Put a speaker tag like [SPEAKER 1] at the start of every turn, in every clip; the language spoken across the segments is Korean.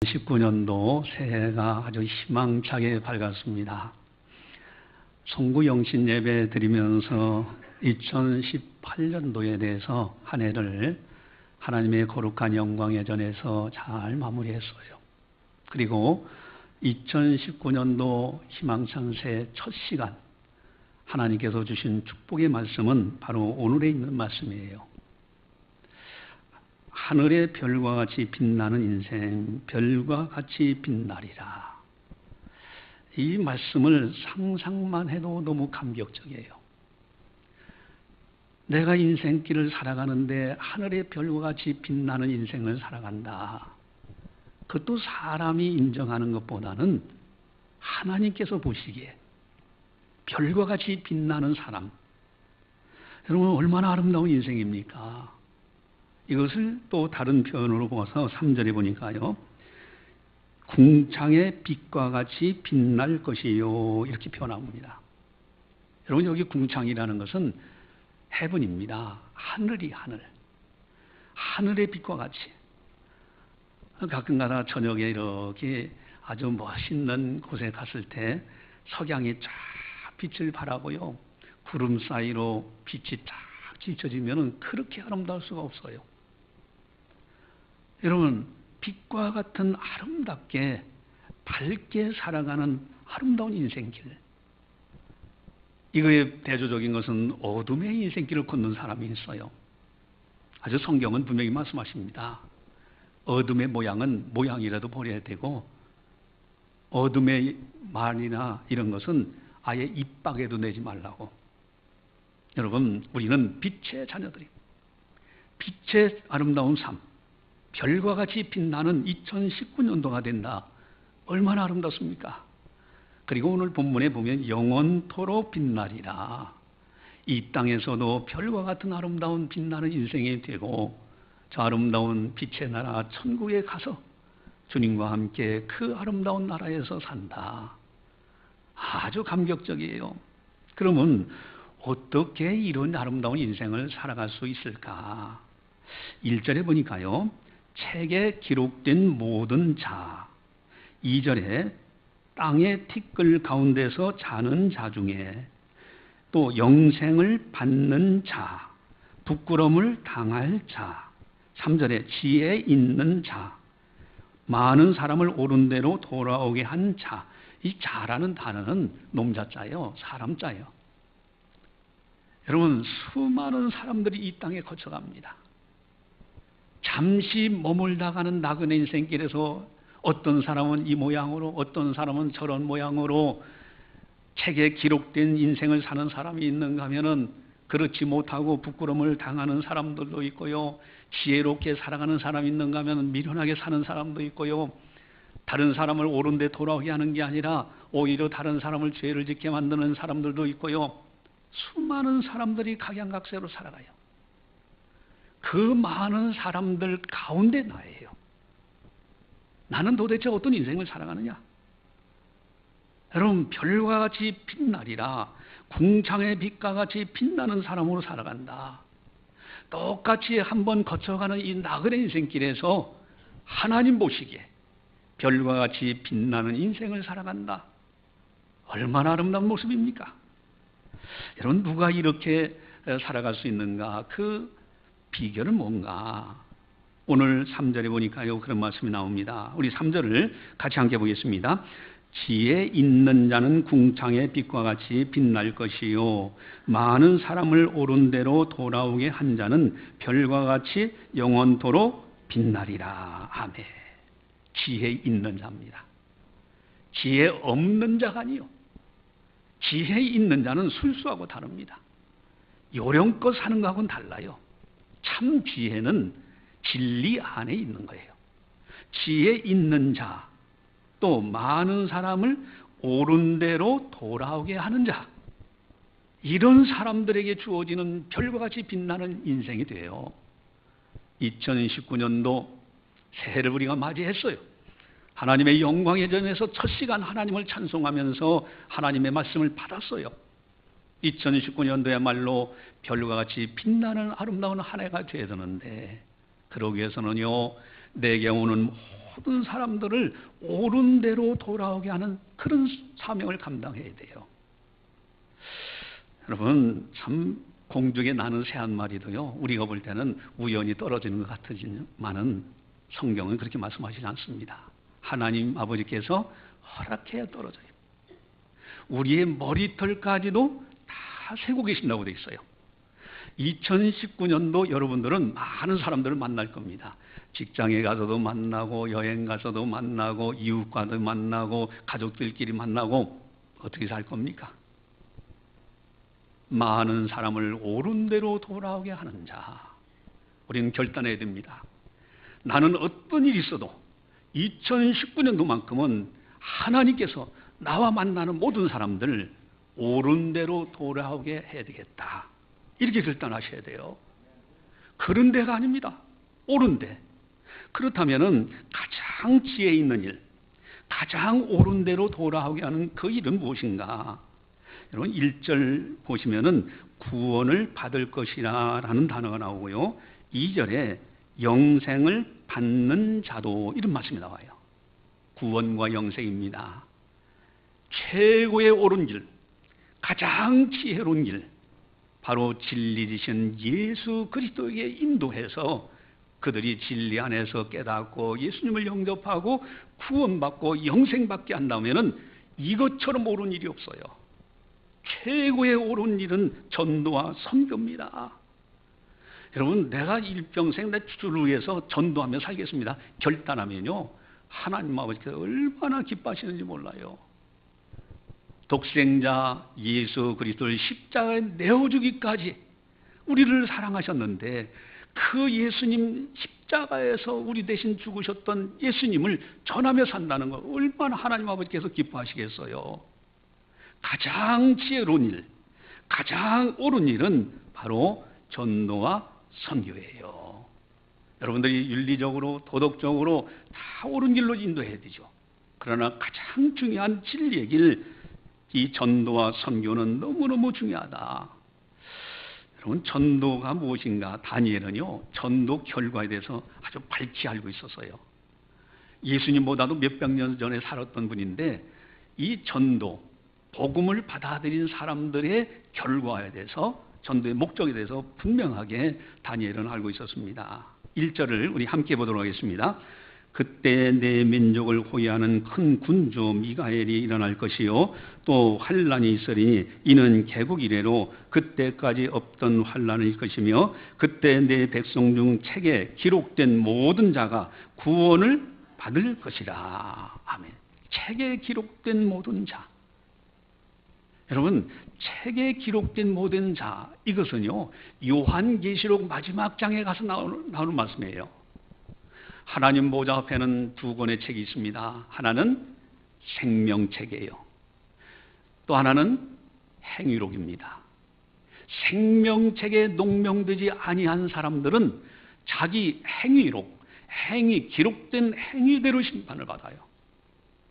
[SPEAKER 1] 2019년도 새해가 아주 희망차게 밝았습니다. 송구영신 예배 드리면서 2018년도에 대해서 한 해를 하나님의 거룩한 영광의 전에서 잘 마무리했어요. 그리고 2019년도 희망찬 새해 첫 시간 하나님께서 주신 축복의 말씀은 바로 오늘에 있는 말씀이에요. 하늘의 별과 같이 빛나는 인생, 별과 같이 빛나리라. 이 말씀을 상상만 해도 너무 감격적이에요. 내가 인생길을 살아가는데 하늘의 별과 같이 빛나는 인생을 살아간다. 그것도 사람이 인정하는 것보다는 하나님께서 보시기에 별과 같이 빛나는 사람. 여러분, 얼마나 아름다운 인생입니까? 이것을 또 다른 표현으로 보아서 3절에 보니까요. 궁창의 빛과 같이 빛날 것이요. 이렇게 표현합니다. 여러분, 여기 궁창이라는 것은 헤븐입니다. 하늘이 하늘. 하늘의 빛과 같이. 가끔가다 저녁에 이렇게 아주 멋있는 곳에 갔을 때 석양이 쫙 빛을 발하고요. 구름 사이로 빛이 쫙 비춰지면 그렇게 아름다울 수가 없어요. 여러분, 빛과 같은 아름답게 밝게 살아가는 아름다운 인생길. 이거의 대조적인 것은 어둠의 인생길을 걷는 사람이 있어요. 아주 성경은 분명히 말씀하십니다. 어둠의 모양은 모양이라도 버려야 되고 어둠의 말이나 이런 것은 아예 입밖에도 내지 말라고. 여러분, 우리는 빛의 자녀들입니다. 빛의 아름다운 삶, 별과 같이 빛나는 2019년도가 된다. 얼마나 아름답습니까? 그리고 오늘 본문에 보면 영원토록 빛나리라. 이 땅에서도 별과 같은 아름다운 빛나는 인생이 되고 저 아름다운 빛의 나라 천국에 가서 주님과 함께 그 아름다운 나라에서 산다. 아주 감격적이에요. 그러면 어떻게 이런 아름다운 인생을 살아갈 수 있을까? 1절에 보니까요. 책에 기록된 모든 자. 2절에 땅의 티끌 가운데서 자는 자 중에 또 영생을 받는 자, 부끄러움을 당할 자. 3절에 지혜 있는 자, 많은 사람을 옳은 대로 돌아오게 한 자. 이 자라는 단어는 놈자자예요. 사람자예요. 여러분, 수많은 사람들이 이 땅에 거쳐갑니다. 잠시 머물다가는 나그네 인생길에서 어떤 사람은 이 모양으로, 어떤 사람은 저런 모양으로 책에 기록된 인생을 사는 사람이 있는가 하면은 그렇지 못하고 부끄러움을 당하는 사람들도 있고요. 지혜롭게 살아가는 사람이 있는가 하면 미련하게 사는 사람도 있고요. 다른 사람을 옳은 데 돌아오게 하는 게 아니라 오히려 다른 사람을 죄를 짓게 만드는 사람들도 있고요. 수많은 사람들이 각양각색으로 살아가요. 그 많은 사람들 가운데 나예요. 나는 도대체 어떤 인생을 살아가느냐? 여러분, 별과 같이 빛나리라. 궁창의 빛과 같이 빛나는 사람으로 살아간다. 똑같이 한번 거쳐가는 이 나그네 인생길에서 하나님 보시기에 별과 같이 빛나는 인생을 살아간다. 얼마나 아름다운 모습입니까? 여러분, 누가 이렇게 살아갈 수 있는가? 그 비결은 뭔가? 오늘 3절에 보니까요, 그런 말씀이 나옵니다. 우리 3절을 같이 함께 보겠습니다. 지혜 있는 자는 궁창의 빛과 같이 빛날 것이요, 많은 사람을 옳은 대로 돌아오게 한 자는 별과 같이 영원토록 빛나리라. 아멘. 지혜 있는 자입니다. 지혜 없는 자가 아니요. 지혜 있는 자는 술수하고 다릅니다. 요령껏 사는 것하고는 달라요. 참 지혜는 진리 안에 있는 거예요. 지혜 있는 자, 또 많은 사람을 옳은 대로 돌아오게 하는 자, 이런 사람들에게 주어지는 별과 같이 빛나는 인생이 돼요. 2019년도 새해를 우리가 맞이했어요. 하나님의 영광의 전에서 첫 시간 하나님을 찬송하면서 하나님의 말씀을 받았어요. 2019년도야말로 별과 같이 빛나는 아름다운 한 해가 되어야 되는데, 그러기 위해서는요, 내게 오는 모든 사람들을 옳은 대로 돌아오게 하는 그런 사명을 감당해야 돼요. 여러분, 참 공중에 나는 새 한 마리도요, 우리가 볼 때는 우연히 떨어지는 것 같지만은 성경은 그렇게 말씀하시지 않습니다. 하나님 아버지께서 허락해야 떨어져요. 우리의 머리털까지도 다 세고 계신다고 되어 있어요. 2019년도 여러분들은 많은 사람들을 만날 겁니다. 직장에 가서도 만나고, 여행 가서도 만나고, 이웃과도 만나고, 가족들끼리 만나고, 어떻게 살 겁니까? 많은 사람을 옳은 대로 돌아오게 하는 자, 우리는 결단해야 됩니다. 나는 어떤 일이 있어도 2019년도만큼은 하나님께서 나와 만나는 모든 사람들 옳은 대로 돌아오게 해야 되겠다, 이렇게 결단하셔야 돼요. 그런 데가 아닙니다. 옳은 데. 그렇다면 가장 지혜 있는 일, 가장 옳은 대로 돌아오게 하는 그 일은 무엇인가? 여러분, 1절 보시면은 구원을 받을 것이라 라는 단어가 나오고요, 2절에 영생을 받는 자도, 이런 말씀이 나와요. 구원과 영생입니다. 최고의 옳은 길, 가장 지혜로운 길, 바로 진리이신 예수 그리스도에게 인도해서 그들이 진리 안에서 깨닫고 예수님을 영접하고 구원받고 영생받게 한다면 이것처럼 옳은 일이 없어요. 최고의 옳은 일은 전도와 선교입니다. 여러분, 내가 일평생 내 주를 위해서 전도하며 살겠습니다 결단하면요, 하나님 아버지께서 얼마나 기뻐하시는지 몰라요. 독생자 예수 그리스도를 십자가에 내어주기까지 우리를 사랑하셨는데, 그 예수님 십자가에서 우리 대신 죽으셨던 예수님을 전하며 산다는 거 얼마나 하나님 아버지께서 기뻐하시겠어요. 가장 지혜로운 일, 가장 옳은 일은 바로 전도와 선교예요. 여러분들이 윤리적으로 도덕적으로 다 옳은 길로 인도해야 되죠. 그러나 가장 중요한 진리의 길, 이 전도와 선교는 너무너무 중요하다. 여러분, 전도가 무엇인가? 다니엘은요, 전도 결과에 대해서 아주 밝히 알고 있었어요. 예수님보다도 몇백 년 전에 살았던 분인데, 이 전도, 복음을 받아들인 사람들의 결과에 대해서, 전도의 목적에 대해서 분명하게 다니엘은 알고 있었습니다. 1절을 우리 함께 보도록 하겠습니다. 그때 내 민족을 호위하는 큰 군주 미가엘이 일어날 것이요, 또 환란이 있으리니 이는 개국 이래로 그때까지 없던 환란일 것이며, 그때 내 백성 중 책에 기록된 모든 자가 구원을 받을 것이라. 아멘. 책에 기록된 모든 자. 여러분, 책에 기록된 모든 자, 이것은요, 요한계시록 마지막 장에 가서 나오는 말씀이에요. 하나님 보좌 앞에는 두 권의 책이 있습니다. 하나는 생명책이에요. 또 하나는 행위록입니다. 생명책에 농명되지 아니한 사람들은 자기 행위록, 기록된 행위대로 심판을 받아요.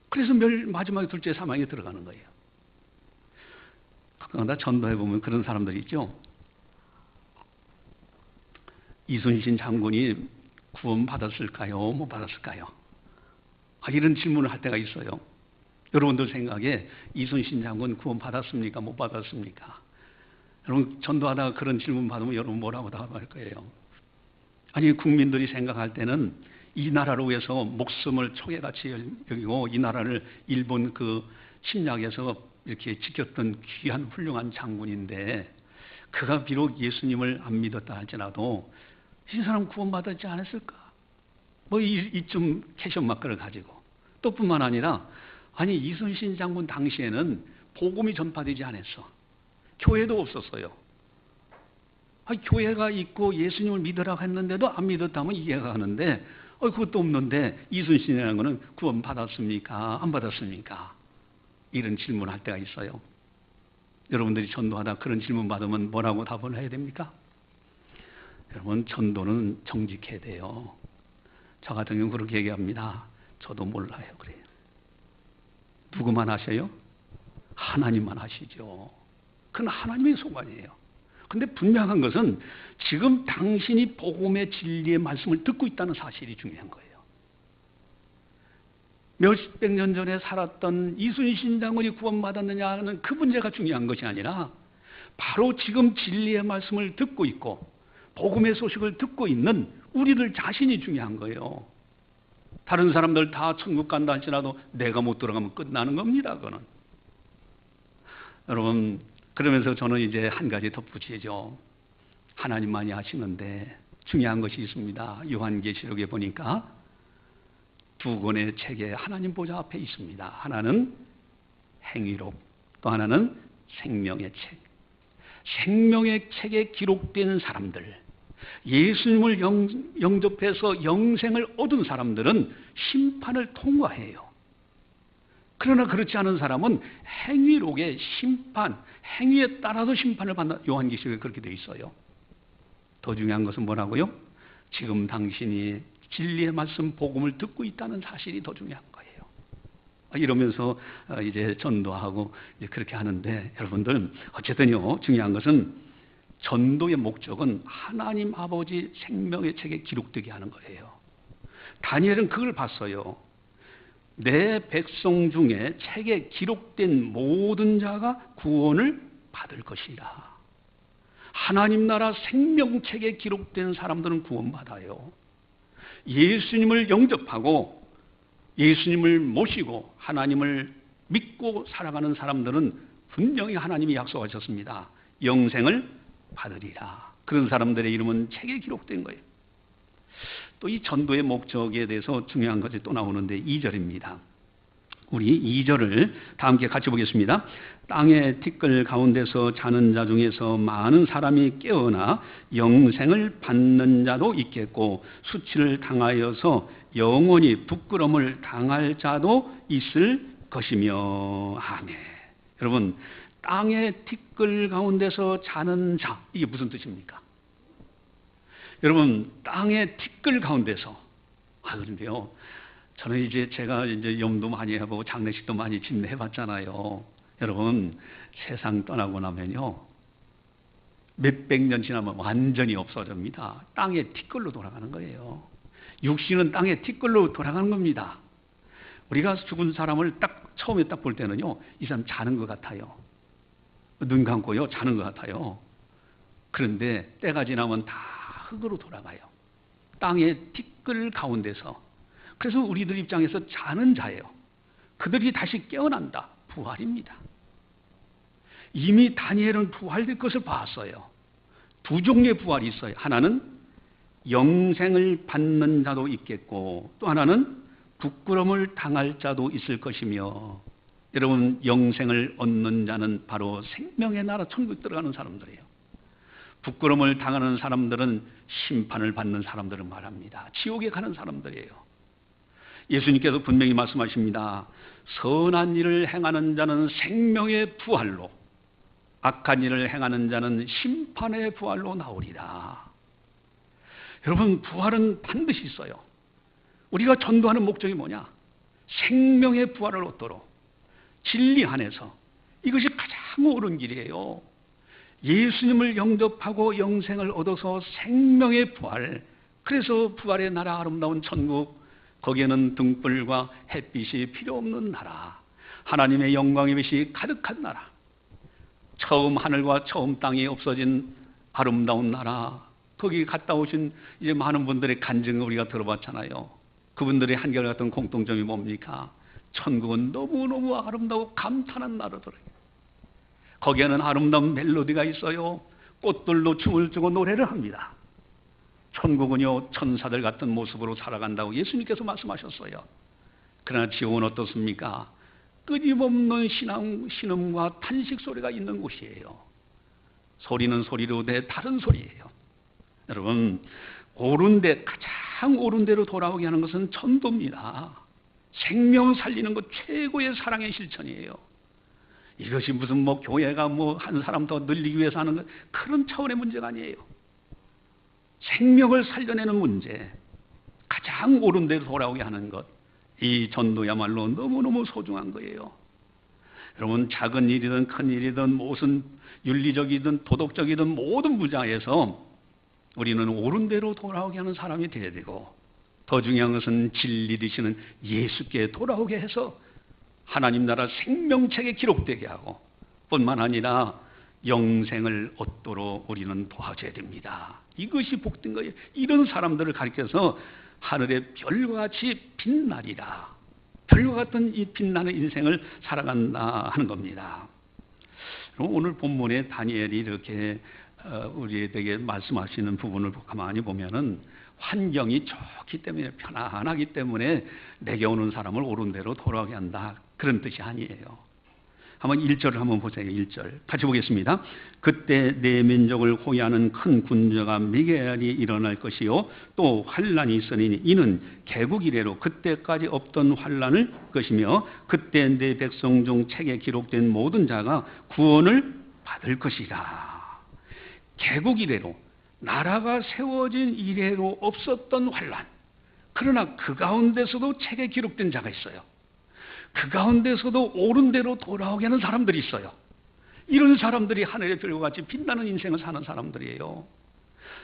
[SPEAKER 1] 그래서 마지막에 둘째 사망에 들어가는 거예요. 그러나 전도해보면 그런 사람들이 있죠. 이순신 장군이 구원 받았을까요? 못 받았을까요? 이런 질문을 할 때가 있어요. 여러분들 생각에 이순신 장군 구원 받았습니까? 못 받았습니까? 여러분, 전도하다가 그런 질문 받으면 여러분 뭐라고 답할 거예요? 아니, 국민들이 생각할 때는 이 나라를 위해서 목숨을 총애같이 여기고, 이 나라를 일본 그 침략에서 이렇게 지켰던 귀한 훌륭한 장군인데, 그가 비록 예수님을 안 믿었다 할지라도 이 사람 구원받았지 않았을까? 뭐 이쯤 캐션마크를 가지고. 또 뿐만 아니라, 아니, 이순신 장군 당시에는 복음이 전파되지 않았어. 교회도 없었어요. 교회가 있고 예수님을 믿으라고 했는데도 안 믿었다면 이해가 가는데, 그것도 없는데 이순신이라는 거는 구원 받았습니까? 안 받았습니까? 이런 질문을 할 때가 있어요. 여러분들이 전도하다 그런 질문 받으면 뭐라고 답을 해야 됩니까? 여러분, 전도는 정직해야 돼요. 저 같은 경우는 그렇게 얘기합니다. 저도 몰라요. 그래요. 누구만 하셔요? 하나님만 하시죠. 그건 하나님의 소관이에요. 근데 분명한 것은 지금 당신이 복음의 진리의 말씀을 듣고 있다는 사실이 중요한 거예요. 몇백 년 전에 살았던 이순신 장군이 구원받았느냐 하는 그 문제가 중요한 것이 아니라 바로 지금 진리의 말씀을 듣고 있고 복음의 소식을 듣고 있는 우리들 자신이 중요한 거예요. 다른 사람들 다 천국 간다 할지라도 내가 못 들어가면 끝나는 겁니다. 그거는. 여러분, 그러면서 저는 이제 한 가지 덧붙이죠. 하나님만이 하시는데 중요한 것이 있습니다. 요한계시록에 보니까 두 권의 책에 하나님 보좌 앞에 있습니다. 하나는 행위록, 또 하나는 생명의 책. 생명의 책에 기록된 사람들, 예수님을 영접해서 영생을 얻은 사람들은 심판을 통과해요. 그러나 그렇지 않은 사람은 행위록의 심판, 행위에 따라서 심판을 받는, 요한계시록에 그렇게 되어 있어요. 더 중요한 것은 뭐라고요? 지금 당신이 진리의 말씀 복음을 듣고 있다는 사실이 더 중요한 거예요. 이러면서 이제 전도하고 이제 그렇게 하는데, 여러분들 어쨌든요, 중요한 것은 전도의 목적은 하나님 아버지 생명의 책에 기록되게 하는 거예요. 다니엘은 그걸 봤어요. 내 백성 중에 책에 기록된 모든 자가 구원을 받을 것이라. 하나님 나라 생명책에 기록된 사람들은 구원받아요. 예수님을 영접하고 예수님을 모시고 하나님을 믿고 살아가는 사람들은 분명히 하나님이 약속하셨습니다. 영생을 받으리라. 그런 사람들의 이름은 책에 기록된 거예요. 또 이 전도의 목적에 대해서 중요한 것이 또 나오는데 2절입니다. 우리 2절을 다 함께 같이 보겠습니다. 땅의 티끌 가운데서 자는 자 중에서 많은 사람이 깨어나 영생을 받는 자도 있겠고 수치를 당하여서 영원히 부끄러움을 당할 자도 있을 것이며. 아멘. 여러분, 땅의 티끌 가운데서 자는 자, 이게 무슨 뜻입니까? 여러분, 땅의 티끌 가운데서. 그런데요, 저는 이제 제가 이제 염도 많이 해보고 장례식도 많이 집례해봤잖아요. 여러분, 세상 떠나고 나면요, 몇백 년 지나면 완전히 없어집니다. 땅의 티끌로 돌아가는 거예요. 육신은 땅의 티끌로 돌아가는 겁니다. 우리가 죽은 사람을 처음에 딱 볼 때는요, 이 사람 자는 것 같아요. 눈 감고요, 자는 것 같아요. 그런데 때가 지나면 다 흙으로 돌아가요. 땅의 티끌 가운데서. 그래서 우리들 입장에서 자는 자예요. 그들이 다시 깨어난다. 부활입니다. 이미 다니엘은 부활될 것을 봤어요. 두 종류의 부활이 있어요. 하나는 영생을 받는 자도 있겠고, 또 하나는 부끄러움을 당할 자도 있을 것이며. 여러분, 영생을 얻는 자는 바로 생명의 나라 천국에 들어가는 사람들이에요. 부끄러움을 당하는 사람들은 심판을 받는 사람들을 말합니다. 지옥에 가는 사람들이에요. 예수님께서 분명히 말씀하십니다. 선한 일을 행하는 자는 생명의 부활로, 악한 일을 행하는 자는 심판의 부활로 나오리라. 여러분, 부활은 반드시 있어요. 우리가 전도하는 목적이 뭐냐? 생명의 부활을 얻도록 진리 안에서. 이것이 가장 옳은 길이에요. 예수님을 영접하고 영생을 얻어서 생명의 부활, 그래서 부활의 나라, 아름다운 천국, 거기에는 등불과 햇빛이 필요 없는 나라, 하나님의 영광의 빛이 가득한 나라, 처음 하늘과 처음 땅이 없어진 아름다운 나라, 거기 갔다 오신 이제 많은 분들의 간증을 우리가 들어봤잖아요. 그분들의 한결같은 공통점이 뭡니까? 천국은 너무너무 아름다워 감탄한 나라더래요. 거기에는 아름다운 멜로디가 있어요. 꽃들로 춤을 추고 노래를 합니다. 천국은요, 천사들 같은 모습으로 살아간다고 예수님께서 말씀하셨어요. 그러나 지옥은 어떻습니까? 끊임없는 신음과 탄식 소리가 있는 곳이에요. 소리는 소리로 내 다른 소리예요. 여러분, 옳은 데, 가장 옳은 데로 돌아오게 하는 것은 전도입니다. 생명 살리는 것 최고의 사랑의 실천이에요. 이것이 무슨 교회가 한 사람 더 늘리기 위해서 하는 것, 그런 차원의 문제가 아니에요. 생명을 살려내는 문제, 가장 옳은 데로 돌아오게 하는 것, 이 전도야말로 너무너무 소중한 거예요. 여러분, 작은 일이든 큰 일이든 무슨 윤리적이든 도덕적이든 모든 분야에서 우리는 옳은 데로 돌아오게 하는 사람이 되어야 되고, 더 중요한 것은 진리 되시는 예수께 돌아오게 해서 하나님 나라 생명책에 기록되게 하고 뿐만 아니라 영생을 얻도록 우리는 도와줘야 됩니다. 이것이 복된 거예요. 이런 사람들을 가리켜서 하늘의 별과 같이 빛나리라. 별과 같은 이 빛나는 인생을 살아간다 하는 겁니다. 오늘 본문에 다니엘이 이렇게 우리에게 말씀하시는 부분을 가만히 보면은 환경이 좋기 때문에, 편안하기 때문에 내게 오는 사람을 옳은 대로 돌아가게 한다, 그런 뜻이 아니에요. 한번 1절을 한번 보세요. 1절 같이 보겠습니다. 그때 내 민족을 호위하는 큰 군대가 미개하리 일어날 것이요 또 환란이 있으니 이는 개국 이래로 그때까지 없던 환란을 것이며 그때 내 백성 중 책에 기록된 모든 자가 구원을 받을 것이라. 개국 이래로, 나라가 세워진 이래로 없었던 환란, 그러나 그 가운데서도 책에 기록된 자가 있어요. 그 가운데서도 옳은 대로 돌아오게 하는 사람들이 있어요. 이런 사람들이 하늘의 별과 같이 빛나는 인생을 사는 사람들이에요.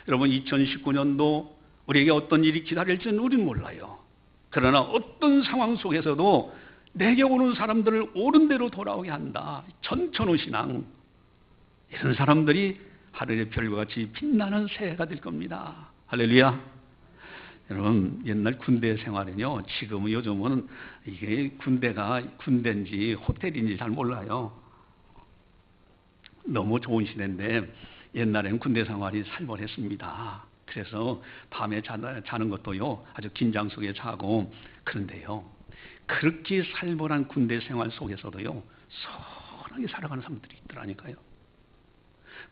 [SPEAKER 1] 여러분, 2019년도 우리에게 어떤 일이 기다릴지는 우리는 몰라요. 그러나 어떤 상황 속에서도 내게 오는 사람들을 옳은 대로 돌아오게 한다, 전천후 신앙, 이런 사람들이 하늘의 별과 같이 빛나는 새해가 될 겁니다. 할렐루야. 여러분, 옛날 군대 생활은요, 지금은 요즘은 이게 군대가 군대인지 호텔인지 잘 몰라요. 너무 좋은 시대인데 옛날에는 군대 생활이 살벌했습니다. 그래서 밤에 자는 것도요, 아주 긴장 속에 자고. 그런데요, 그렇게 살벌한 군대 생활 속에서도요, 선하게 살아가는 사람들이 있더라니까요.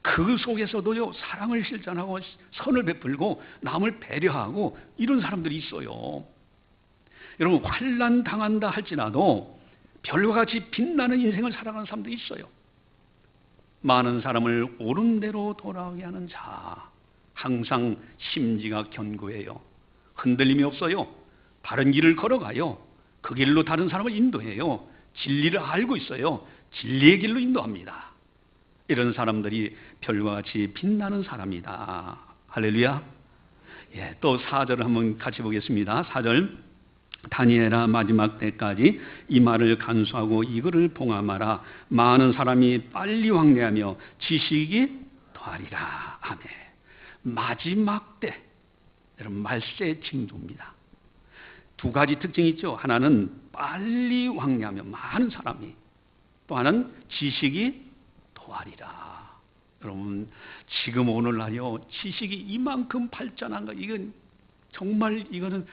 [SPEAKER 1] 그 속에서도요, 사랑을 실천하고 선을 베풀고 남을 배려하고 이런 사람들이 있어요. 여러분, 환난 당한다 할지라도 별과 같이 빛나는 인생을 살아가는 사람들이 있어요. 많은 사람을 옳은 대로 돌아오게 하는 자, 항상 심지가 견고해요. 흔들림이 없어요. 바른 길을 걸어가요. 그 길로 다른 사람을 인도해요. 진리를 알고 있어요. 진리의 길로 인도합니다. 이런 사람들이 별과 같이 빛나는 사람이다. 할렐루야. 예, 또 4절을 한번 같이 보겠습니다. 4절. 다니엘아, 마지막 때까지 이 말을 간수하고 이거를 봉함하라. 많은 사람이 빨리 왕래하며 지식이 더하리라. 아멘. 마지막 때, 여러분, 말세의 징조입니다. 두 가지 특징이 있죠. 하나는 빨리 왕래하며 많은 사람이, 또 하나는 지식이 더하리라. 여러분, 지금 오늘날요, 지식이 이만큼 발전한 거, 이건 정말, 이거는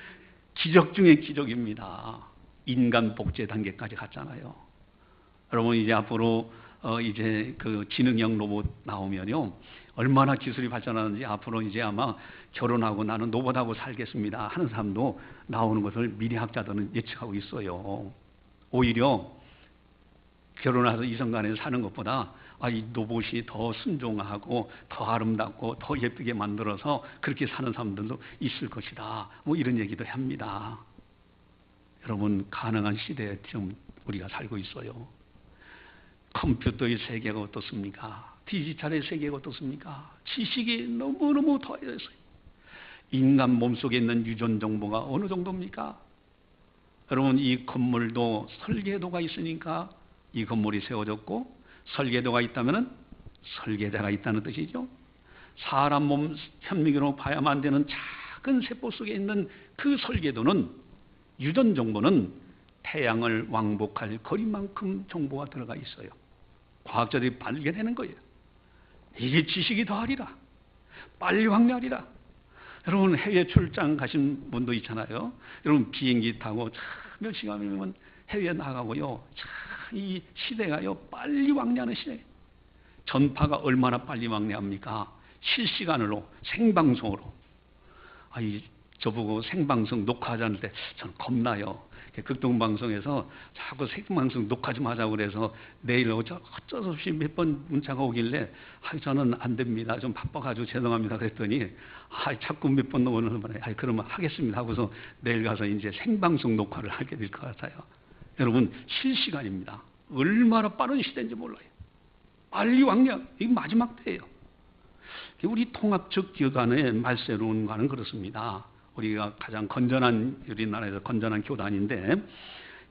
[SPEAKER 1] 기적 중의 기적입니다. 인간 복제 단계까지 갔잖아요. 여러분, 이제 앞으로 이제 그 지능형 로봇 나오면요, 얼마나 기술이 발전하는지 앞으로 이제 아마 결혼하고 나는 로봇하고 살겠습니다 하는 사람도 나오는 것을 미래학자들은 예측하고 있어요. 오히려 결혼해서 이성간에 사는 것보다 이 로봇이 더 순종하고 더 아름답고 더 예쁘게 만들어서 그렇게 사는 사람들도 있을 것이다, 뭐 이런 얘기도 합니다. 여러분, 가능한 시대에 지금 우리가 살고 있어요. 컴퓨터의 세계가 어떻습니까? 디지털의 세계가 어떻습니까? 지식이 너무너무 더해졌어요. 인간 몸속에 있는 유전 정보가 어느 정도입니까? 여러분, 이 건물도 설계도가 있으니까 이 건물이 세워졌고, 설계도가 있다면 설계자가 있다는 뜻이죠. 사람 몸 현미경으로 봐야만 되는 작은 세포 속에 있는 그 설계도는, 유전 정보는 태양을 왕복할 거리만큼 정보가 들어가 있어요. 과학자들이 발견하는 거예요. 이게 지식이 더하리라. 빨리 왕래하리라. 여러분, 해외 출장 가신 분도 있잖아요. 여러분, 비행기 타고 몇 시간이면 해외에 나가고요. 이 시대가요, 빨리 왕래하는 시대. 전파가 얼마나 빨리 왕래합니까? 실시간으로, 생방송으로. 저보고 생방송 녹화하자는데 저는 겁나요. 극동방송에서 자꾸 생방송 녹화 좀 하자고 그래서 내일 어쩔 수 없이 몇 번 문자가 오길래 저는 안 됩니다, 좀 바빠가지고 죄송합니다 그랬더니 자꾸 몇 번 오는 말에 그러면 하겠습니다 하고서 내일 가서 이제 생방송 녹화를 하게 될 것 같아요. 여러분, 실시간입니다. 얼마나 빠른 시대인지 몰라요. 빨리 왕래, 이게 마지막 때예요. 우리 통합적 기관의 말세론과는 그렇습니다. 우리가 가장 건전한, 우리나라에서 건전한 교단인데,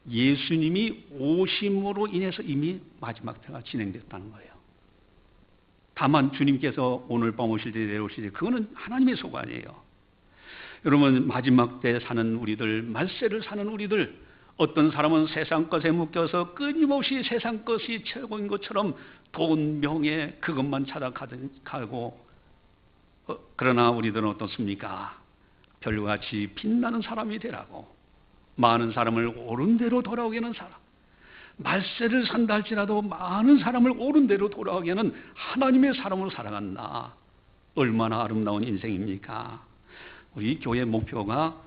[SPEAKER 1] 예수님이 오심으로 인해서 이미 마지막 때가 진행됐다는 거예요. 다만 주님께서 오늘 밤 오실 때 내려오실 때 그거는 하나님의 소관이에요. 여러분, 마지막 때 사는 우리들, 말세를 사는 우리들, 어떤 사람은 세상 것에 묶여서 끊임없이 세상 것이 최고인 것처럼 돈, 명예, 그것만 찾아가고, 그러나 우리들은 어떻습니까? 별같이 빛나는 사람이 되라고, 많은 사람을 옳은 대로 돌아오게 하는 사람, 말세를 산다 할지라도 많은 사람을 옳은 대로 돌아오게 하는 하나님의 사람으로 살아간다. 얼마나 아름다운 인생입니까? 우리 교회 목표가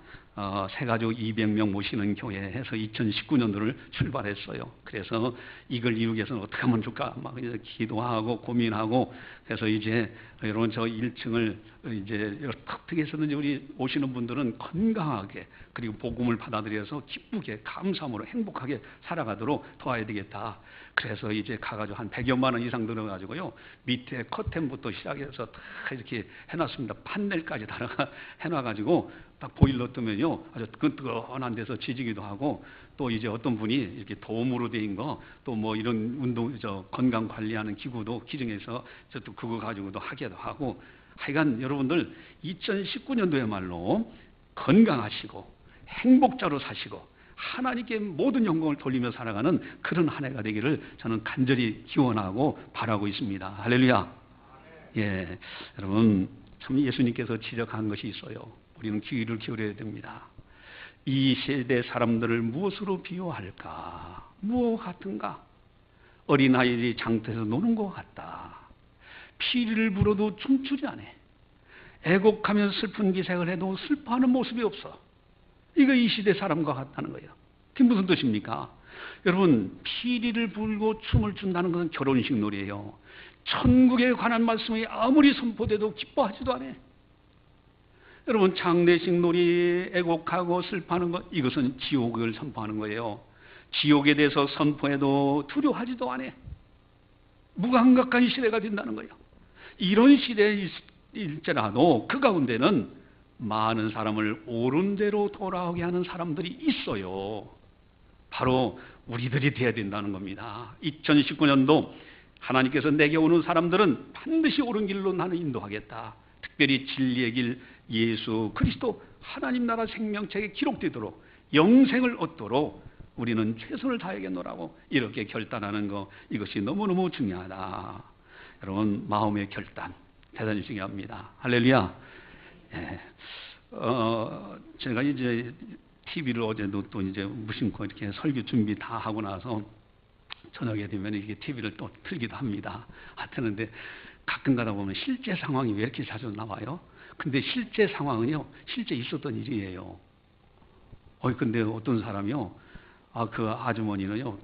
[SPEAKER 1] 새가족 200명 모시는 교회 해서 2019년도를 출발했어요. 그래서 이걸 이루기 위해서는 어떻게 하면 좋을까? 막 이제 기도하고 고민하고, 그래서 이제 여러분 저 1층을 이제 어떻게 해서든지 우리 오시는 분들은 건강하게, 그리고 복음을 받아들여서 기쁘게, 감사함으로 행복하게 살아가도록 도와야 되겠다. 그래서 이제 가가지고 한 100여만 원 이상 들어가지고요, 밑에 커튼부터 시작해서 다 이렇게 해놨습니다. 판넬까지 다 해놔가지고 딱 보일러 뜨면요, 아주 뜨끈뜨끈한 데서 지지기도 하고, 또 이제 어떤 분이 이렇게 도움으로 된 거, 또 뭐 이런 운동, 건강 관리하는 기구도 기증해서 또 그거 가지고도 하기도 하고, 하여간 여러분들 2019년도야말로 건강하시고 행복자로 사시고 하나님께 모든 영광을 돌리며 살아가는 그런 한 해가 되기를 저는 간절히 기원하고 바라고 있습니다. 할렐루야. 예, 여러분 참 예수님께서 지적한 것이 있어요. 우리는 귀를 기울여야 됩니다. 이 세대 사람들을 무엇으로 비유할까? 무엇 같은가? 어린아이들이 장터에서 노는 것 같다. 피리를 불어도 춤추지 않아. 애곡하며 슬픈 기색을 해도 슬퍼하는 모습이 없어. 이거 이 시대 사람과 같다는 거예요. 그게 무슨 뜻입니까? 여러분, 피리를 불고 춤을 춘다는 것은 결혼식 놀이에요. 천국에 관한 말씀이 아무리 선포돼도 기뻐하지도 않아. 여러분, 장례식 놀이, 애곡하고 슬퍼하는 것, 이것은 지옥을 선포하는 거예요. 지옥에 대해서 선포해도 두려워하지도 않아. 무감각한 시대가 된다는 거예요. 이런 시대일지라도 그 가운데는 많은 사람을 옳은 대로 돌아오게 하는 사람들이 있어요. 바로 우리들이 돼야 된다는 겁니다. 2019년도 하나님께서 내게 오는 사람들은 반드시 옳은 길로 나는 인도하겠다. 특별히 진리의 길, 예수 그리스도 하나님 나라 생명책에 기록되도록, 영생을 얻도록 우리는 최선을 다하겠노라고 이렇게 결단하는 거, 이것이 너무너무 중요하다. 여러분, 마음의 결단 대단히 중요합니다. 할렐루야. 예. 제가 이제 TV를 어제도 또 이제 무심코 이렇게 설교 준비 다 하고 나서 저녁에 되면 이게 TV를 또 틀기도 합니다. 하여튼데 가끔 가다 보면 실제 상황이 왜 이렇게 자주 나와요? 근데 실제 상황은요, 실제 있었던 일이에요. 근데 어떤 사람이요, 그 아주머니는요,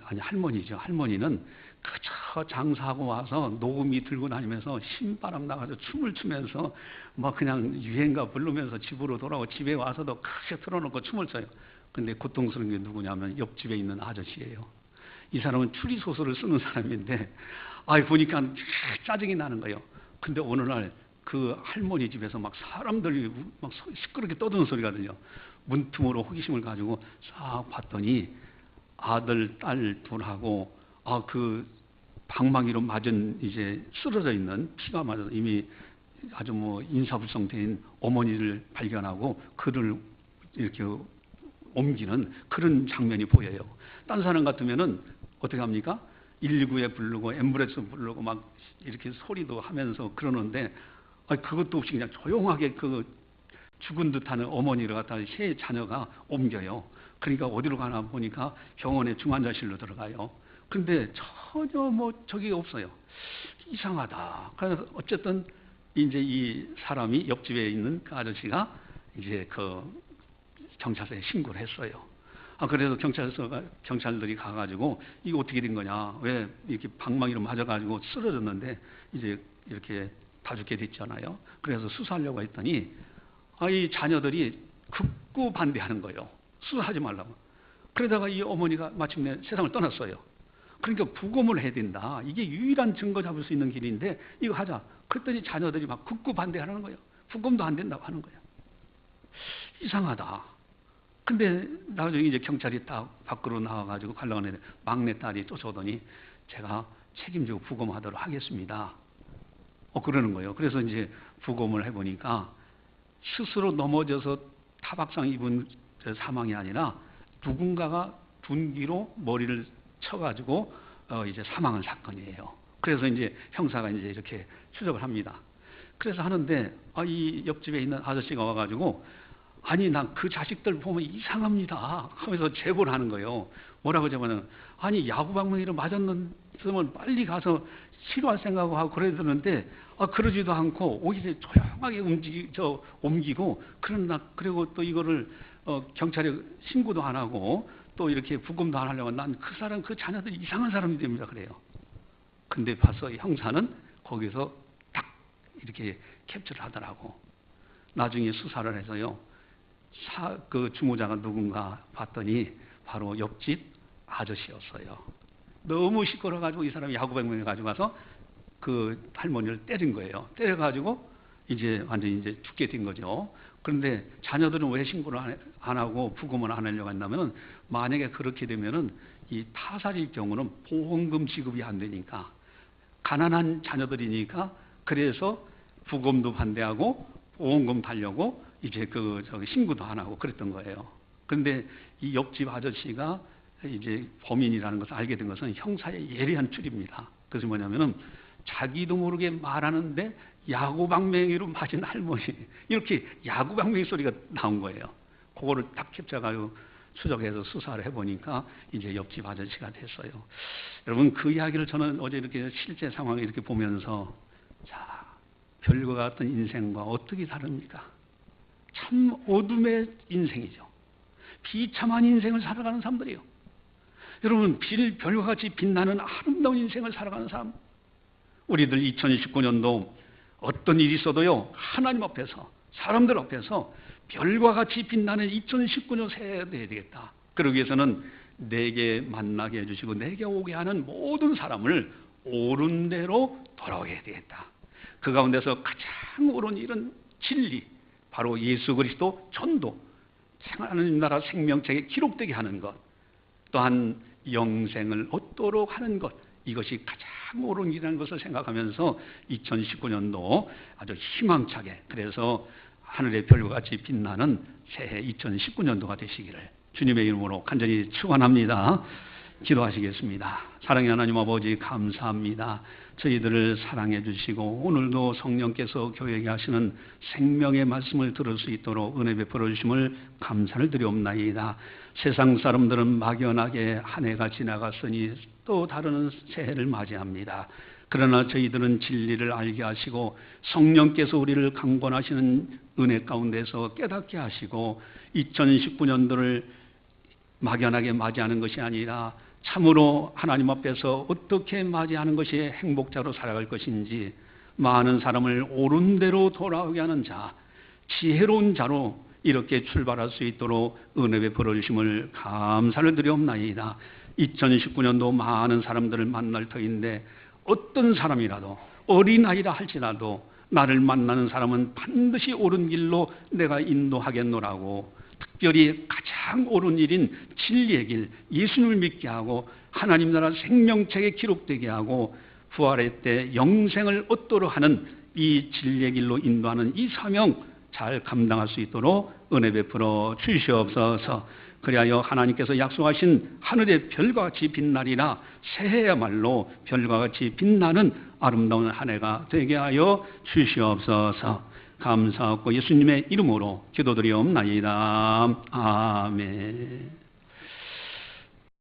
[SPEAKER 1] 아니 할머니죠. 할머니는 그저 장사하고 와서 녹음기 들고 다니면서 신바람 나가서 춤을 추면서 막 그냥 유행가 부르면서 집으로 돌아오고, 집에 와서도 크게 틀어놓고 춤을 춰요. 근데 고통스러운 게 누구냐면 옆집에 있는 아저씨예요. 이 사람은 추리소설을 쓰는 사람인데 보니까 짜증이 나는 거예요. 근데 어느 날 그 할머니 집에서 막 사람들이 막 시끄럽게 떠드는 소리가 들려. 문틈으로 호기심을 가지고 싹 봤더니 아들, 딸 둘하고 그 방망이로 맞은, 이제 쓰러져 있는, 피가 맞아서 이미 아주 뭐 인사불성된 어머니를 발견하고 그를 이렇게 옮기는 그런 장면이 보여요. 딴 사람 같으면은 어떻게 합니까? 119에 부르고 앰뷸런스 부르고 막 이렇게 소리도 하면서 그러는데, 그것도 없이 그냥 조용하게 그 죽은 듯하는 어머니를 갖다 세 자녀가 옮겨요. 그러니까 어디로 가나 보니까 병원의 중환자실로 들어가요. 근데 전혀 뭐 적이 없어요. 이상하다. 그래서 어쨌든 이제 이 사람이 옆집에 있는 그 아저씨가 이제 그 경찰서에 신고를 했어요. 그래서 경찰들이 가가지고 이거 어떻게 된 거냐? 왜 이렇게 방망이로 맞아가지고 쓰러졌는데 이제 이렇게 다 죽게 됐잖아요. 그래서 수사하려고 했더니 이 자녀들이 극구 반대하는 거예요. 수사하지 말라고. 그러다가 이 어머니가 마침내 세상을 떠났어요. 그러니까 부검을 해야 된다. 이게 유일한 증거 잡을 수 있는 길인데 이거 하자. 그랬더니 자녀들이 막 극구 반대하는 거예요. 부검도 안 된다고 하는 거예요. 이상하다. 근데 나중에 이제 경찰이 딱 밖으로 나와가지고 가려고 하는데 막내딸이 쫓아오더니 제가 책임지고 부검하도록 하겠습니다. 그러는 거예요. 그래서 이제 부검을 해보니까 스스로 넘어져서 타박상 입은 사망이 아니라 누군가가 둔기로 머리를 쳐가지고 이제 사망한 사건이에요. 그래서 이제 형사가 이제 이렇게 추적을 합니다. 그래서 하는데 이 옆집에 있는 아저씨가 와가지고 아니 난 그 자식들 보면 이상합니다 하면서 제보를 하는 거예요. 뭐라고 하자면 아니 야구방망이로 맞았으면 빨리 가서 치료할 생각하고 그래야 되는데 그러지도 않고 오히려 조용하게 옮기고 그리고 또 이거를 경찰에 신고도 안 하고 또 이렇게 부검도 안 하려고 난 그 사람 그 자녀들 이상한 사람이 됩니다 그래요. 근데 봤어 형사는 거기서 딱 이렇게 캡처를 하더라고. 나중에 수사를 해서요. 그 주모자가 누군가 봤더니 바로 옆집 아저씨였어요. 너무 시끄러워가지고 이 사람이 야구방망이 가지고 가서 그 할머니를 때린 거예요. 때려가지고 이제 완전히 이제 죽게 된 거죠. 그런데 자녀들은 왜 신고를 안 하고 부검을 안 하려고 한다면은 만약에 그렇게 되면은 이 타살일 경우는 보험금 지급이 안 되니까 가난한 자녀들이니까 그래서 부검도 반대하고 보험금 달려고 이제 신고도 안 하고 그랬던 거예요. 그런데 이 옆집 아저씨가 이제 범인이라는 것을 알게 된 것은 형사의 예리한 줄입니다. 그것이 뭐냐면은 자기도 모르게 말하는데 야구방망이로 맞은 할머니 이렇게 야구방망이 소리가 나온 거예요. 그거를 딱 캡쳐가지고 추적해서 수사를 해보니까 이제 옆집 아저씨가 됐어요. 여러분 그 이야기를 저는 어제 이렇게 실제 상황을 이렇게 보면서 자 별과 같은 인생과 어떻게 다릅니까? 참 어둠의 인생이죠. 비참한 인생을 살아가는 사람들이에요. 여러분 별과 같이 빛나는 아름다운 인생을 살아가는 사람 우리들 2019년도 어떤 일이 있어도요 하나님 앞에서 사람들 앞에서 별과 같이 빛나는 2019년 새해가 되어야 되겠다. 그러기 위해서는 내게 만나게 해주시고 내게 오게 하는 모든 사람을 옳은 대로 돌아오게 되겠다. 그 가운데서 가장 옳은 일은 진리 바로 예수 그리스도 전도 하나님 나라 생명책에 기록되게 하는 것 또한 영생을 얻도록 하는 것 이것이 가장 옳은 일이라는 것을 생각하면서 2019년도 아주 희망차게 그래서 하늘의 별과 같이 빛나는 새해 2019년도가 되시기를 주님의 이름으로 간절히 축원합니다. 기도하시겠습니다. 사랑의 하나님 아버지 감사합니다. 저희들을 사랑해 주시고 오늘도 성령께서 교회에게 하시는 생명의 말씀을 들을 수 있도록 은혜 베풀어 주심을 감사를 드리옵나이다. 세상 사람들은 막연하게 한 해가 지나갔으니 또 다른 새해를 맞이합니다. 그러나 저희들은 진리를 알게 하시고 성령께서 우리를 강권하시는 은혜 가운데서 깨닫게 하시고 2019년도를 막연하게 맞이하는 것이 아니라 참으로 하나님 앞에서 어떻게 맞이하는 것이 행복자로 살아갈 것인지 많은 사람을 옳은 대로 돌아오게 하는 자, 지혜로운 자로 이렇게 출발할 수 있도록 은혜 베풀어 주심을 감사를 드리옵나이다. 2019년도 많은 사람들을 만날 터인데 어떤 사람이라도 어린아이라 할지라도 나를 만나는 사람은 반드시 옳은 길로 내가 인도하겠노라고 특별히 가장 옳은 일인 진리의 길 예수님을 믿게 하고 하나님 나라 생명책에 기록되게 하고 부활의 때 영생을 얻도록 하는 이 진리의 길로 인도하는 이 사명 잘 감당할 수 있도록 은혜 베풀어 주시옵소서. 그리하여 하나님께서 약속하신 하늘의 별과 같이 빛나리라 새해야말로 별과 같이 빛나는 아름다운 한 해가 되게 하여 주시옵소서. 감사하고 예수님의 이름으로 기도드리옵나이다. 아멘.